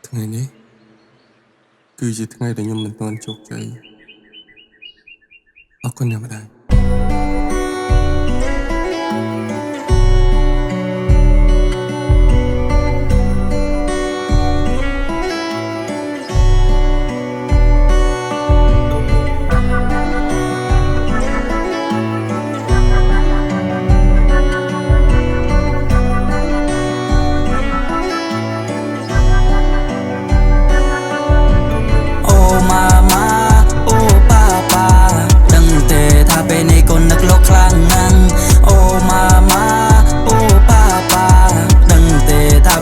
ថ្ងៃនេះគឺជាថ្ងៃដែលខ្ញុំមិនទាន់ជោគជ័យអរគុណអ្នកម្ដាយ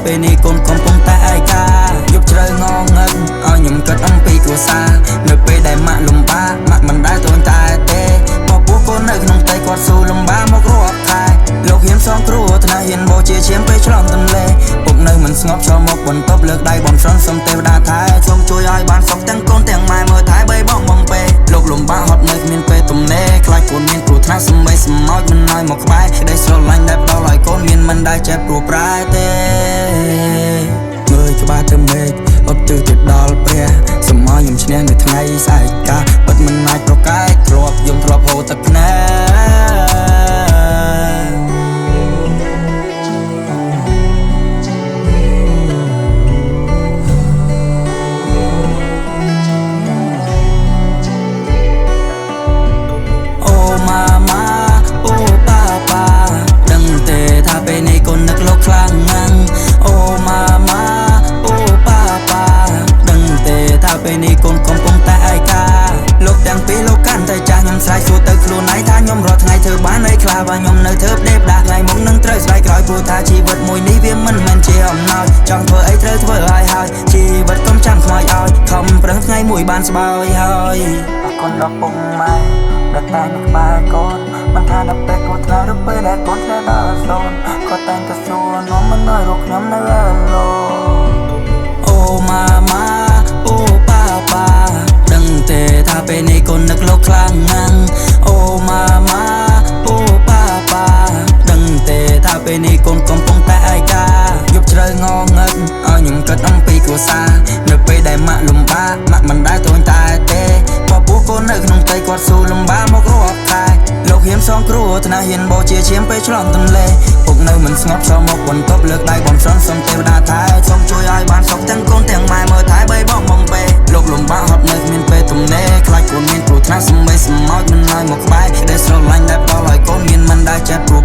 ពេលនេះកូនកំពុងតែឯកាយប់ជ្រៅងងឹងឲ្យខ្ញុំគិតអំពីគ្រួសារនៅពេលដែលម៉ាក់លំបាកម៉ាក់មិនដែលត្អូញត្អែទេមកពោះកូននៅក្នុងផ្ទៃគាត់ស៊ូលំបាកមករាប់ខែលោកហ៊ានសងគ្រោះថ្នាក់ហ៊ានបោជាឈាមពេលឆ្លងទន្លេពុកនៅមិនស្ងប់ចូលមកបន្ទប់លើកដៃបំស្រន់សុំទេវតាថែសូមជួយឲ្យបានសុខទាំងកូនទាំងម៉ែមើលថែបីបងពេលលោកលំបាកហត់នៅគ្មានពេលទំនេរខ្លាចកូនមានគ្រោះថ្នាក់សំបីសំោចមិនឲ្យមកក្បែរក្ដីស្រឡាញ់ដែលផ្ដល់ឲ្យកូនមានមិនដែលចេះព្រោះប្រែទេមើលក្បាលទៅមេឃអត់ទិសទៅដល់ព្រះសំឲ្យខ្ញុំឈ្នះនៅថ្ងៃស្អែកកាពិតមិនអាចប្រកែកគ្រាប់យំធ្លាប់ហូរទឹកភ្នែពេលនេះកូននឹកលោកខ្លាំងណាស់អូម៉ាម៉ាអូប៉ាប៉ាដឹងទេថាពេលនេះកូនកំពុងតែឯកាលោកទាំងពីរលោកកាន់តែចាស់ខ្ញុំស្រែកសួរទៅខ្លួនឯងថាខ្ញុំរាល់ថ្ងៃធ្វើបានអីខ្លះបើខ្ញុំនៅធ្វើផ្ដេបដាស់ថ្ងៃមុខនឹងត្រូវស្រែកក្រោយព្រោះថាជីវិតមួយនេះវាមិនមែនជាអំណោយចង់ធ្វើអីត្រូវធ្វើឲ្យហើយជីវិតកុំចាំខ្មោចឲ្យខំប្រឹងថ្ងៃមួយបានស្បើយហើយអរគុណដល់ពុកម៉ែដែលតែនៅក្បែរកូនមិនថាដល់ពេលកូនថ្នាក់ឬពេលដែលកូនធ្លាក់ដល់សូន្យក៏តែងតែសួរនាំមិនឲ្យរកខ្ញុំនៅអឡូអូម៉ាម៉ាអូប៉ាប៉ាដឹងទេថាពេលនេះកូននឹកលោកខ្លាំងណាស់អូម៉ាម៉ាអូប៉ាប៉ាដឹងទេថាពេលនេះកូនកំពុងតែឯកាយប់ជ្រៅងងឹងឲ្យខ្ញុំគិតអំពីគ្រួសារនៅពេលដែលម៉ាក់លំបាកម៉ាក់មិនដែលត្អូញត្អែទេព្រោះពោះកូននៅក្នុងផ្ទៃគាត់ស៊ូលំបាកមករាប់ខែលោកហ៊ានសងគ្រោះថ្នាក់ហ៊ានបោជាឈាមពេលឆ្លងទន្លេពុកនៅមិនស្ងប់ចូលមកបន្ទប់លើកដៃបំស្រន់សុំទេវតាថែសូមជួយឲ្យបានសុខទាំងកូនទាំងម៉ែមើលថែបីបងពេលលោកលំបាកហត់នៅគ្មានពេលទំនេរខ្លាចកូនមានគ្រោះថ្នាក់សំបីសំោចមិនឲ្យមកក្បែរក្ដីស្រឡាញ់ដែលផ្ដល់ឲ្យកូនមានមិនដែលចេះព្រោះ